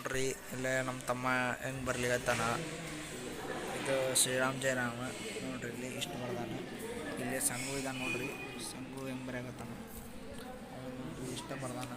ನೋಡ್ರಿ ಇಲ್ಲೇ ನಮ್ಮ ತಮ್ಮ ಹೆಂಗೆ ಬರ್ಲಿಕತ್ತಾನ. ಇದು ಶ್ರೀರಾಮ್ ಜಯರಾಮ್ ನೋಡ್ರಿ, ಇಲ್ಲಿ ಇಷ್ಟು ಬರ್ದಾನ. ಇಲ್ಲೇ ಸಂಗು ಇದ್ದಾನೆ ನೋಡ್ರಿ, ಸಂಗು ಹೆಂಗೆ ಬರೆಯಕತ್ತಾನ ಅವನು ನೋಡ್ರಿ, ಇಷ್ಟ ಬರ್ದಾನ.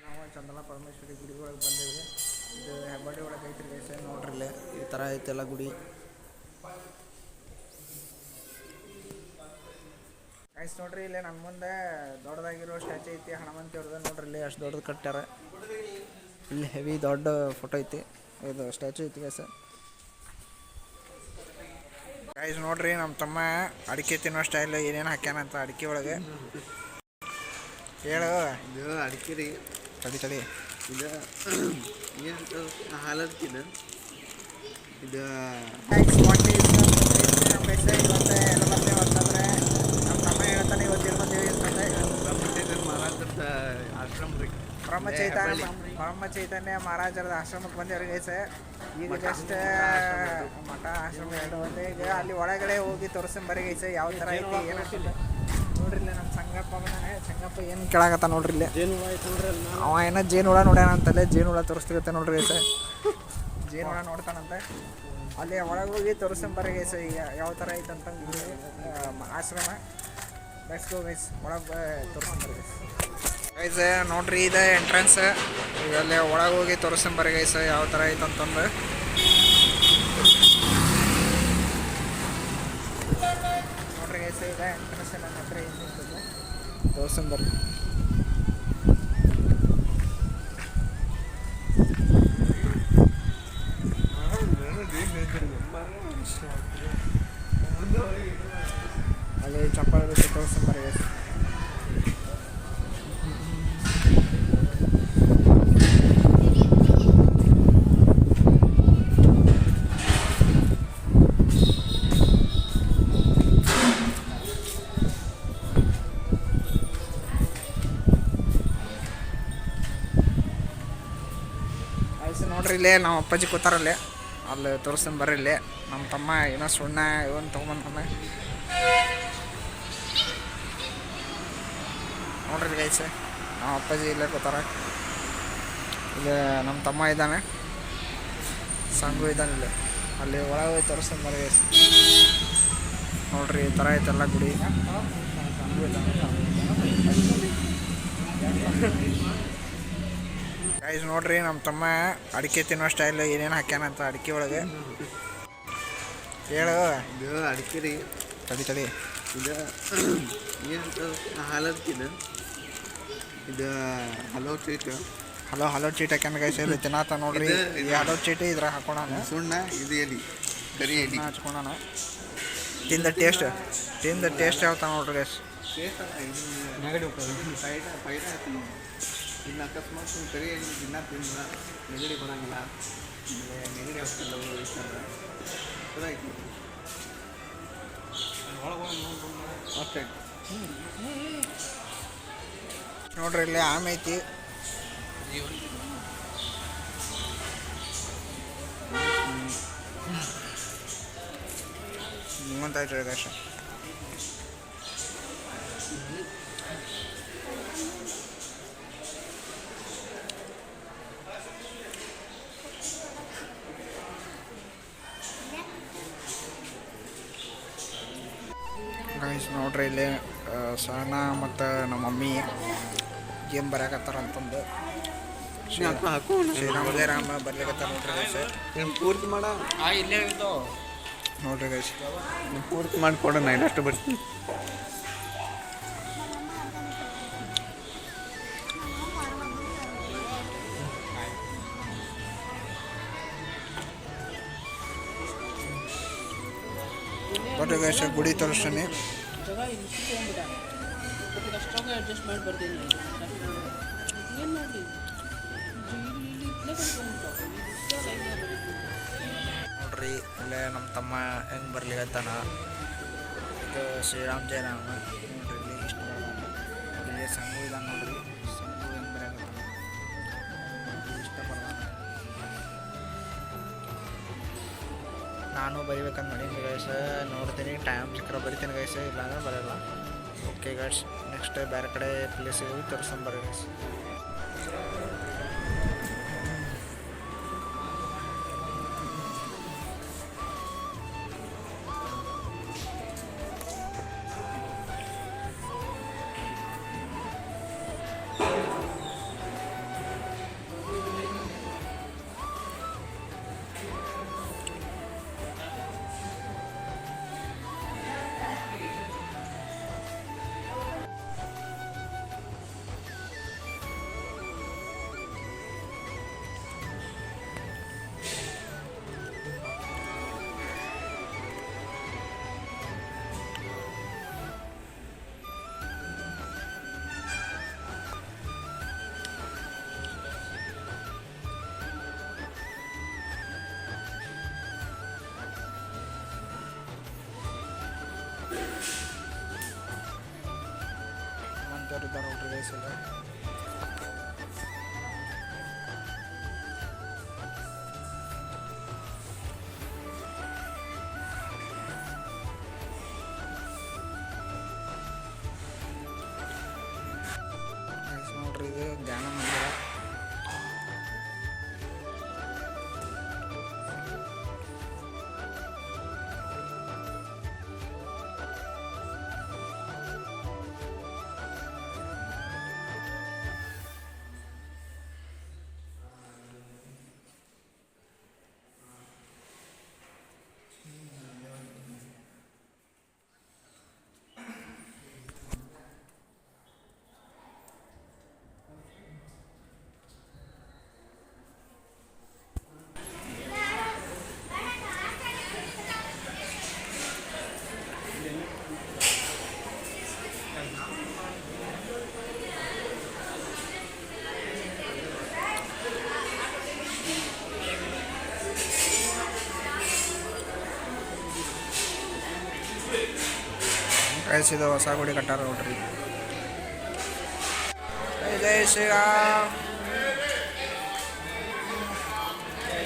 ನಾವು ಚಂದನ ಪರಮೇಶ್ವರಿ ಗುಡಿ ಒಳಗೆ ಬಂದೇವಿ. ಇದು ಹೆಬ್ಬಳ್ಳಿ ಒಳಗೆ ಐತ್ರಿ ಗೈಸ್. ನೋಡ್ರಿ ಇಲ್ಲೇ ಈ ಥರ ಐತೆಲ್ಲ ಗುಡಿ ಗೈಸ್. ನೋಡ್ರಿ ಇಲ್ಲೇ ನನ್ನ ಮುಂದೆ ದೊಡ್ಡದಾಗಿರೋ ಸ್ಟ್ಯಾಚು ಐತಿ ಹನುಮಂತಿಯವ್ರದ್ದು. ನೋಡ್ರಿ ಇಲ್ಲಿ ಅಷ್ಟು ದೊಡ್ಡದು ಕಟ್ಟ್ಯಾರ. ಇಲ್ಲಿ ಹೆವಿ ದೊಡ್ಡ ಫೋಟೋ ಐತಿ, ಇದು ಸ್ಟ್ಯಾಚು ಐತಿ ಗೈಸ್. ಗೈಸ್ ನೋಡ್ರಿ ನಮ್ಮ ತಮ್ಮ ಅಡಿಕೆ ತಿನ್ನೋ ಸ್ಟೈಲ್ ಏನೇನು ಹಾಕ್ಯಾನಂತ ಅಡಿಕೆ ಒಳಗೆ ಹೇಳು. ಇದು ಅಡಿಕೆ ರೀ, ತಡಿ ತಡಿ. ಇದು ಏನಂತ ಹಾಲಕ್ಕಿದ ಇದು ನಮ್ಮ ತಮ್ಮ ಹೇಳ್ತಾನೆ ಇವತ್ತು ಬಂದೇವಿ ಅಂತಂದ್ರೆ ಮಹಾರಾಜರದ ಆಶ್ರಮ ರೀ, ಬ್ರಹ್ಮ ಚೈತನ್ಯ ಮಹಾರಾಜರದ ಆಶ್ರಮಕ್ಕೆ ಬಂದೇವ್ರಿ ಗೈಸ್. ಈಗ ಜಸ್ಟ್ ಮಠ ಆಶ್ರಮ ಎರಡು ಬಂದೆ. ಈಗ ಅಲ್ಲಿ ಒಳಗಡೆ ಹೋಗಿ ತೋರಿಸ್ಕೊಂಬರಿ ಗೈಸ್ ಯಾವ ಥರ ಐತಿ ಏನಾಗ್ತಿಲ್ಲ. ನೋಡ್ರಿ ಇಲ್ಲಿ ನಮ್ಮ ಸಂಗಪ್ಪ ಬಂದಾನೆ. ಸಂಗಪ್ಪ ಏನು ಕೇಳಾಕತ್ತ ನೋಡ್ರಿ ಇಲ್ಲಿ. ಅವ ಏನೋ ಜೇನುಹುಳ ನೋಡ್ಯಾನ ಅಂತಲ್ಲೇ, ಜೇನುಹುಳ ತೋರಿಸ್ತಿರುತ್ತೆ ನೋಡ್ರಿ ಗೈಸ್. ಜೇನುಹುಳ ನೋಡ್ತಾನಂತೆ. ಅಲ್ಲಿ ಒಳಗೆ ಹೋಗಿ ತೋರಿಸ್ಕೊಂಬರಿ ಗೈಸ್ ಈಗ ಯಾವ ಥರ ಐತೆ ಅಂತ ಆಶ್ರಮ. ಲೆಟ್ಸ್ ಗೋ ಗೈಸ್, ಒಳಗೆ ತೋರಿಸ್ಕೊಂಬರಿ ಗೈಸ್. ಗೈಸ್ ನೋಡ್ರಿ ಇದೆ ಎಂಟ್ರೆನ್ಸ್. ಈಗ ಅಲ್ಲಿ ಒಳಗೆ ಹೋಗಿ ತೋರಿಸ್ಕೊಂಬರಿ ಗೈಸ್ ಯಾವ ಥರ ಐತೆ ಅಂತಂದು. ನೋಡ್ರಿ ಗೈಸ್ ಇದೆ ಎಂಟ್ರೆನ್ಸ್. ನನ್ನ ಹತ್ರ ಏನು ನಿಂತದೆ ತೋರಿಸ್ಕೊಂಬರ್ರಿ. ಅಲ್ಲಿ ಚಪ್ಪಲ್ ಬಿಟ್ಟು ತೋರಿಸ್ಕೊಂಬರ್ರಿ ಗೈಸ್. ನೋಡ್ರಿ ಇಲ್ಲೇ ನಮ್ಮ ಅಪ್ಪಾಜಿ ಕೂತಾರಲ್ಲೇ, ಅಲ್ಲಿ ತೋರಿಸ್ಕೊಂಬರ್ರಿ. ಇಲ್ಲೇ ನಮ್ಮ ತಮ್ಮ ಏನೋ ಸುಣ್ಣ ಇವನ್ ತೊಗೊಂಬಂದ ನೋಡ್ರಿ ಗೈಸ್. ನಮ್ಮ ಅಪ್ಪಾಜಿ ಇಲ್ಲೇ ಕೂತಾರ. ಇಲ್ಲಿ ನಮ್ಮ ತಮ್ಮ ಇದ್ದಾನೆ, ಸಂಗು ಇದ್ದಾನೆ. ಇಲ್ಲಿ ಅಲ್ಲಿ ಒಳಗೆ ಹೋಗಿ ತೋರಿಸ್ಕೊಂಬರ್ರಿ ಗೈಸ್. ನೋಡ್ರಿ ಈ ಥರ ಐತೆಲ್ಲ ಗುಡಿ. ಗೈಸ್ ನೋಡ್ರಿ ನಮ್ಮ ತಮ್ಮ ಅಡಿಕೆ ತಿನ್ನೋ ಸ್ಟೈಲ್ ಏನೇನು ಹಾಕ್ಯಾನಂತ ಅಡಿಕೆ ಒಳಗೆ ಹೇಳು. ಇದು ಅಡಿಕೆ ರೀ, ತಡಿ ತಡಿ. ಇದು ಏನಂತ ಹಾಲಕ್ಕಿದ ಇದು ಹಲೋ ಚೀಟ್. ಹಲೋ ಚೀಟ್ ಹಾಕ್ಯಾನ ಗೈಸ್. ಇಲ್ಲಿ ತಿನ್ನಾತ ನೋಡ್ರಿ. ಈ ಹಲೋ ಚೀಟ್ ಇದ್ರಾಗ ಹಾಕೋಣ ಸುಣ್ಣ, ಇದು ಎಲಿ ಕರಿ ಎಲಿ ಹಚ್ಕೊಳೋಣ. ತಿಂದ ಟೇಸ್ಟ್ ಯಾವತ್ತ ನೋಡ್ರಿ ಗೈಸ್. ಇನ್ನು ಅಕಸ್ಮಾತ್ ಕರಿ ಎಣ್ಣೆ ದಿನ ತಿಂದ ನೆಗಡಿ ಬರೋಂಗಿಲ್ಲ, ನೆಗಡಿ ಹೋಗ್ತಿಲ್ಲ ಇಷ್ಟಂದ್ರೆ ಅದಾಯ್ತು ಅಷ್ಟೇ. ನೋಡ್ರಿ ಇಲ್ಲಿ ಆಮೆ ಐತಿ. ನಿಮ್ಮಂತಾಯ್ತು ಗೈಸ್. ಗೈಸ್ ನೋಡ್ರಿ ಇಲ್ಲಿ ಸಹನಾ ಮತ್ತು ನಮ್ಮ ಮಮ್ಮಿ ಗೇಮ್ ಬರೆಯಕತ್ತಾರ ಅಂತಂದು. ಶ್ರೀರಾಮ ಜಯರಾಮ ಬರ್ಲಿಕತ್ತಾರ ನೋಡ್ರಿ ಗೈಸ್. ಪೂರ್ತಿ ಮಾಡ ಇಲ್ಲೇ ಇದ್ದು ನೋಡ್ರಿ ಗೈಸ್. ಪೂರ್ತಿ ಮಾಡಿಕೊಡೋಣ, ಇನ್ನಷ್ಟು ಬರ್ತೀನಿ. ನೋಡ್ರಿ ಗೈಸ್ ಗುಡಿ ತೋರಿಸ್ತೀನಿ. ನೋಡ್ರಿ ಇಲ್ಲೇ ನಮ್ಮ ತಮ್ಮ ಹೆಂಗೆ ಬರ್ಲಿಕತ್ತಾನ. ಇದು ಶ್ರೀರಾಮ್ ಜಯರಾಮ್. ನೋಡ್ರಿ ಇಲ್ಲಿ ಇಷ್ಟು ಬರ್ದಾನ. ಇಲ್ಲಿ ಸಂಗು ಇದ್ದಾನೆ ನೋಡ್ರಿ, ಸಂಗು ಹೆಂಗೆ ಬರೆಯಕತ್ತಾನ ಇಷ್ಟ ಬರ್ದಾನ. ನಾನು ಬರಿಬೇಕಂತ ಮಾಡೀನಿ ಗೈಸ್. ನೋಡ್ತೀನಿ ಟೈಮ್ ಸಿಕ್ಕರೆ ಬರಿತೀನಿ ಗೈಸ್, ಇಲ್ಲಾಂದ್ರೆ ಬರೋಲ್ಲ. ಓಕೆ ಗೈಸ್, ನೆಕ್ಸ್ಟ್ ಬೇರೆ ಕಡೆ ಪ್ಲೇಸಿಗೆ ಹೋಗಿ ತೋರಿಸ್ಕೊಂಬರ್ರಿ ಗೈಸ್. ನೋಡ್ರಿ ಗೈಸ್ ಎಲ್ಲ. ನೋಡ್ರಿ ಇದು ಧ್ಯಾನ ಮಂದಿರ. ಗೈಸ್ ಇದು ಹೊಸ ಗುಡಿ ಕಟ್ಟಾರ ನೋಡ್ರಿ. ಜೈ ಶ್ರೀರಾಮ್,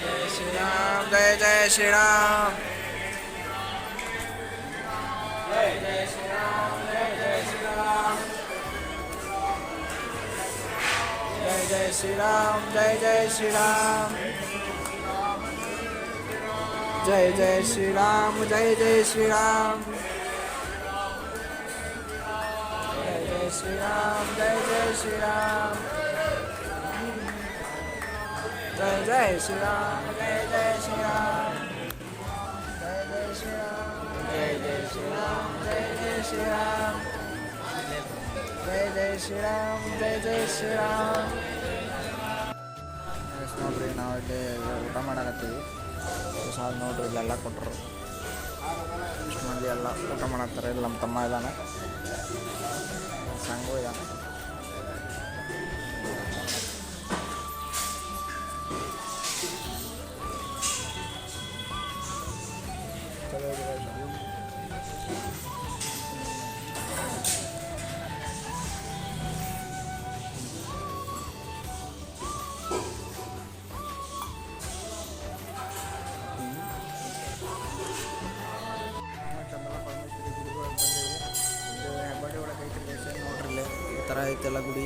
ಜೈ ಶ್ರೀರಾಮ್, ಜೈ ಜೈ ಶ್ರೀರಾಮ್, ಜೈ ಜೈ ಶ್ರೀರಾಮ್, ಜೈ ಜೈ ಶ್ರೀರಾಮ್, ಜೈ ಜೈ ಶ್ರೀರಾಮ್, ಜೈ ಜೈ ಶ್ರೀರಾಮ್, ಜೈ ಜೈ ಶ್ರೀರಾಮ್, ಜೈ ಜೈ Shriram, Shri Ram, Jai Jai Shri Ram, Jai Jai Shri Ram, Jai Jai Shri Ram, Jai Jai Shri Ram, Jai Jai Shri Ram, Jai Jai Shri Ram, Jai Jai Shri Ram, Jai Jai Shri Ram. ನೋಡ್ರಿ ನಾವು ಇಲ್ಲಿ ಊಟ ಮಾಡಕತ್ತೀವಿ. ಸಾಲು ನೋಡ್ರಿ ಇಲ್ಲೆಲ್ಲ ಕೊಟ್ಟರು. ಇಷ್ಟು ಮಂದಿ ಎಲ್ಲ ಊಟ ಮಾಡತ್ತಾರೆ. ಇಲ್ಲಿ ನಮ್ಮ ತಮ್ಮ ಇದ್ದಾನೆ, ಸಂಗು ಇದ್ದಾನೆ. ಹೆಬ್ಬಳ್ಳಿ ಒಳಗೆ ಐತಿ ನೋಡ್ರಿ, ಈ ಥರ ಐತೆಲ್ಲ ಗುಡಿ.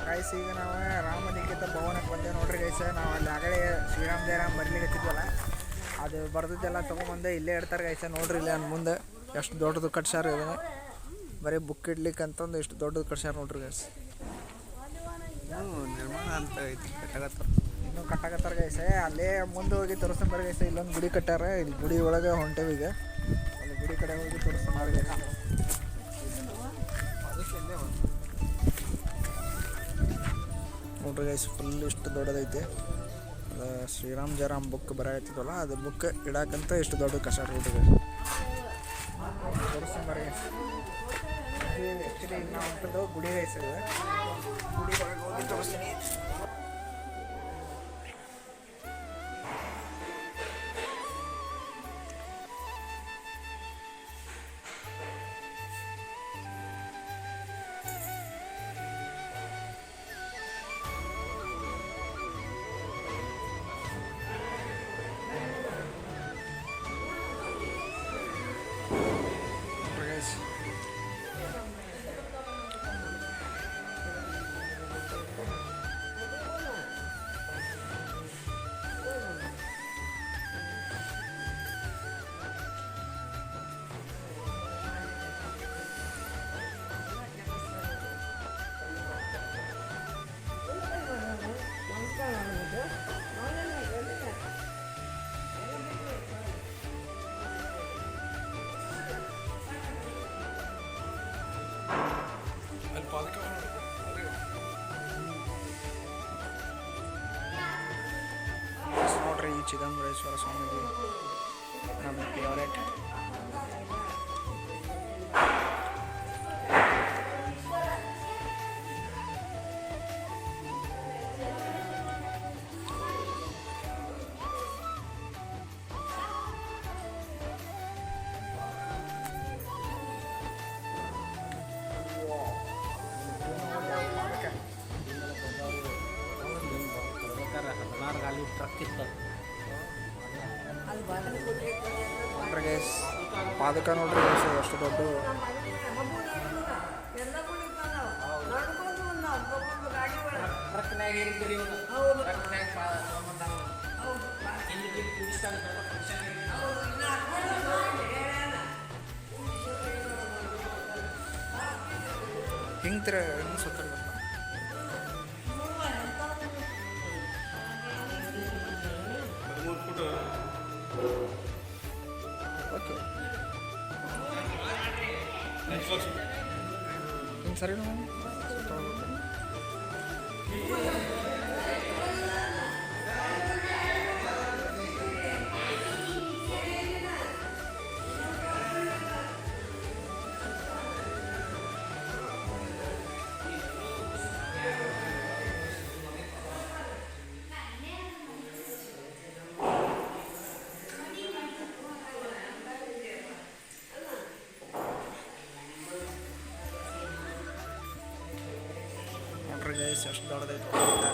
ಗೈಸ್ ಈಗ ನಾವು ರಾಮಲಿಂಗಿತ ಭವನಕ್ಕೆ ಬಂದೇವೆ ನೋಡ್ರಿ ಗೈಸ್. ನಾವು ಅಲ್ಲಿ ಆಗಲೇ ಶ್ರೀರಾಮ್ ಜಯರಾಮ್ ಬರ್ಲಿಕ್ಕತ್ತಿದ್ವಲ್ಲ, ಅದು ಬರ್ದಿದ್ದೆಲ್ಲ ತೊಗೊಂಬಂದೆ ಇಲ್ಲೇ ಇಡ್ತಾರೆ ಗೈಸ. ನೋಡ್ರಿ ಇಲ್ಲಿ ನನ್ನ ಮುಂದೆ ಎಷ್ಟು ದೊಡ್ಡದು ಕಟ್ಸ್ಯಾರ. ಇದನ್ನು ಬರೀ ಬುಕ್ ಇಡ್ಲಿಕ್ಕೆ ಅಂತಂದು ಎಷ್ಟು ದೊಡ್ಡದು ಕಟ್ಸ್ಯಾರ ನೋಡ್ರಿ ಗೈಸ್. ನಿರ್ಮಾಣ ಅಂತ ಐತಿ, ಕಟ್ಟಾಗತ್ತಾರ, ಇನ್ನೂ ಕಟ್ಟಾಕತ್ತಾರ ಗೈಸ. ಅಲ್ಲೇ ಮುಂದೆ ಹೋಗಿ ತೋರಿಸ್ಕೊಂಬರ್ರಿ ಗೈಸ. ಇಲ್ಲೊಂದು ಗುಡಿ ಕಟ್ಟಾರ, ಇಲ್ಲಿ ಗುಡಿ ಒಳಗೆ ಹೊಂಟೇವಿ ಈಗ. ಅಲ್ಲಿ ಗುಡಿ ಕಡೆ ಹೋಗಿ ತೋರಿಸ್ಕೊಂಬರ್ರಿ ಗೈಸ. ನೋಡ್ರಿ ಗೈಸ್, ಫುಲ್ ಇಷ್ಟು ದೊಡ್ಡದೈತೆ. ಅದು ಶ್ರೀರಾಮ್ ಜಯರಾಮ್ ಬುಕ್ ಬರಾಕತ್ತಿದ್ವಲ್ಲ, ಅದು ಬುಕ್ ಇಡಾಕಂತ ಇಷ್ಟು ದೊಡ್ಡ ಕಟ್ಸ್ಯಾರ ನೋಡ್ರಿ ಗೈಸ್. ತೋರಿಸ್ಕೊಂಬರ್ರಿ ಗೈಸ್. ಆ್ಯಕ್ಚುಲಿ ಈಗ ನಾವು ಹೊಂಟದ್ದು ಗುಡಿ ಗೈಸ್. ಇದು ಗುಡಿ ಒಳಗೆ ಹೋಗಿ ತೋರಿಸ್ತೀನಿ. ನೋಡ್ರಿ ಈ ಚಿದಂಬರೇಶ್ವರ ಸ್ವಾಮಿಗೆ ನಮ್ಮ ಫೇವರೇಟ್. ನೋಡ್ರಿ ಗೈಸ್ ಪಾದಕ ನೋಡ್ರಿ ಗೈಸ್ ಎಷ್ಟು ದೊಡ್ಡ ಹಿಂಗೆ ಹಿಂಗೆ ಸುತ್ತಲ್ಲ ಓಕೆ ಹಿಂಗೆ ಸರಿ ನೋಡ್ರಿ ಗೈಸ್ ಎಷ್ಟು ದೊಡ್ಡದೈತೆ ಅಂತ.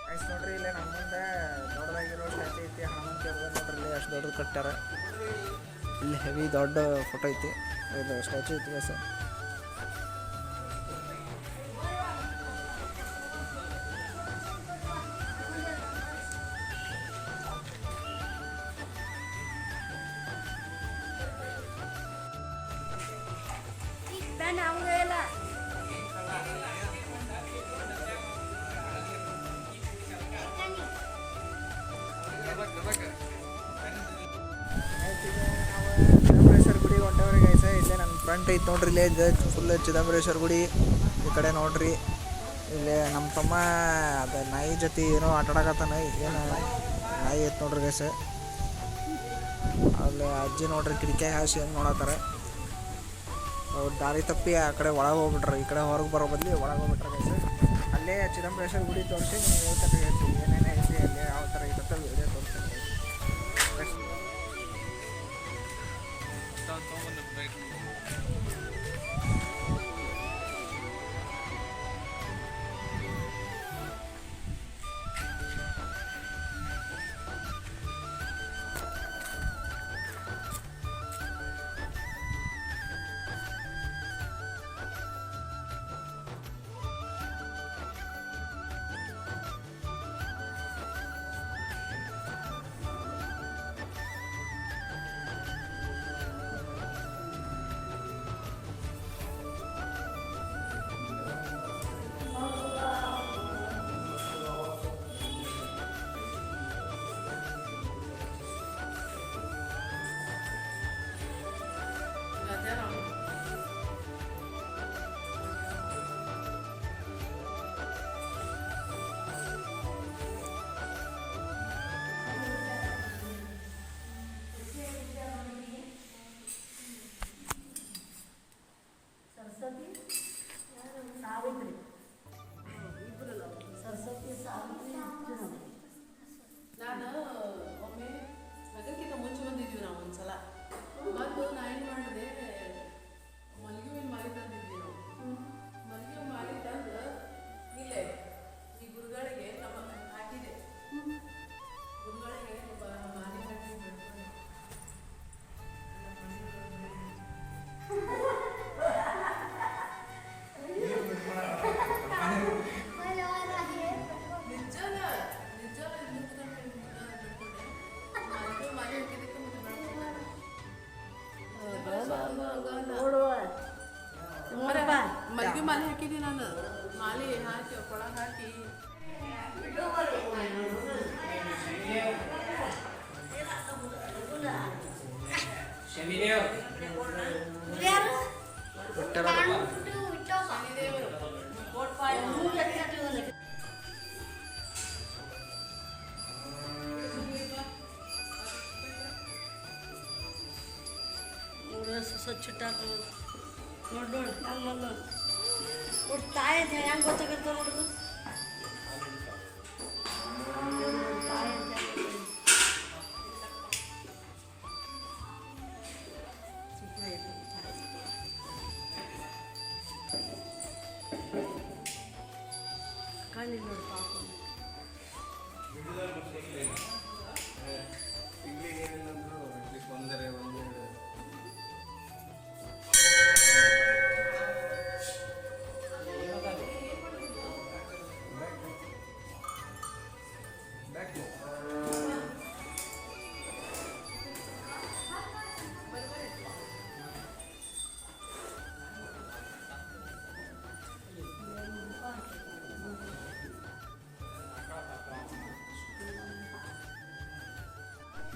ಗೈಸ್ ನೋಡ್ರಿ ಇಲ್ಲಿ ನಮ್ಮ ಮುಂದೆ ದೊಡ್ಡದಾಗಿರೋ ಸ್ಟ್ಯಾಚು ಐತಿ ಹನುಮಂತ ನೋಡ್ರಿ ಇಲ್ಲಿ ಎಷ್ಟು ದೊಡ್ಡದು ಕಟ್ಟಾರ. ಇಲ್ಲಿ ಹೆವಿ ದೊಡ್ಡ ಫೋಟೋ ಐತಿ, ಇದು ಸ್ಟ್ಯಾಚು ಐತಿ ಗೈಸ್. ಚಿದಂಬರೇಶ್ವರ ಗುಡಿ ಹೊಂಟವ್ರಿ ಗೈಸ. ಇಲ್ಲೇ ನನ್ನ ಫ್ರಂಟ್ ಐತೆ ನೋಡ್ರಿ, ಇಲ್ಲೇ ಇದೆ ಫುಲ್ ಚಿದಂಬರೇಶ್ವರ ಗುಡಿ. ಈ ಕಡೆ ನೋಡ್ರಿ ಇಲ್ಲೇ ನಮ್ಮ ತಮ್ಮ ಅದು ನಾಯಿ ಜೊತೆ ಏನೋ ಆಟಾಡಕತ್ತಾನ. ಏನು ನಾಯಿ ಐತೆ ನೋಡ್ರಿ ಗೈಸ. ಅಲ್ಲಿ ಅಜ್ಜಿ ನೋಡ್ರಿ ಕಿಟಕಿಯಾಗ ಹಾಸಿ ಹೆಂಗೆ ನೋಡತ್ತಾರ. ಅವ್ರು ದಾರಿ ತಪ್ಪಿ ಆ ಕಡೆ ಒಳಗೆ ಹೋಗ್ಬಿಟ್ರೆ, ಈ ಕಡೆ ಹೊರಗೆ ಬರೋ ಬದಲಿ ಒಳಗೆ ಹೋಗ್ಬಿಟ್ರೆ ಗೈಸ. ಅಲ್ಲೇ ಚಿದಂಬರೇಶ್ವರ ಗುಡಿ ತೋರಿಸಿ ನೀವು ಹೇಳ್ತಾರೆ ಏನೇನೇ ಐತಿ ಅಲ್ಲಿ ಯಾವ ಥರ ಐತೆ ವಿಡಿಯೋ ತೋರಿಸ್ತೀನಿ. ಸ್ವಚ್ಛ ಇಟ್ಟಾಕ ನೋಡಿ ನೋಡಿ ಹಂಗೆ ನೋಡಿ ನೋಡಿ ತಾಯಿ ಅಂತ ಹೆಂಗೆ ಗೊತ್ತಾಗತ್ತೆ ನೋಡ್ರಿ ತಾಯಿ ಅಂತ ಕಣ್ಣಿಗೆ ನೋಡಿ ಪಾಪ ತಿಂಗಳಿಗೆ ಏನಿಲ್ಲಂದ್ರು ಅಟ್ಲೀಸ್ಟ್ ಒಂದೆರಡು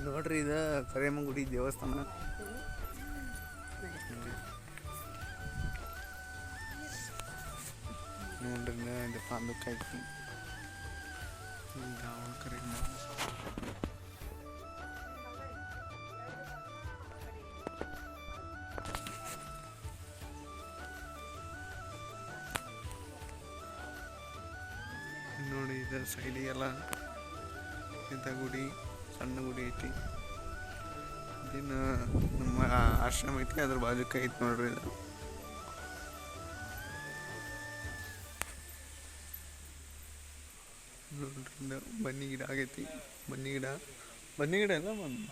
ನೋಡ್ರಿ ಇದು ಕರಿಯಮ್ಮಗುಡಿ ದೇವಸ್ಥಾನ ನೋಡ್ರಿ ಇದು ಪಾಂಡುಕ್ ಐತಿ ಕರಿಯಮ್ಮ ನೋಡಿ ಇದು ಸೈಡಿಗೆಲ್ಲ ಇಂಥ ಗುಡಿ ಸಣ್ಣ ಗುಡಿ ಐತಿ ಇದೇನು ನಮ್ಮ ಆಶ್ರಮ ಐತಿ ಅದ್ರ ಬಾಜುಕ ಐತಿ ನೋಡ್ರಿ ಇದು ನೋಡ್ರಿ ಬನ್ನಿ ಗಿಡ ಆಗೈತಿ ಬನ್ನಿ ಗಿಡ ಎಲ್ಲ ಬಂದು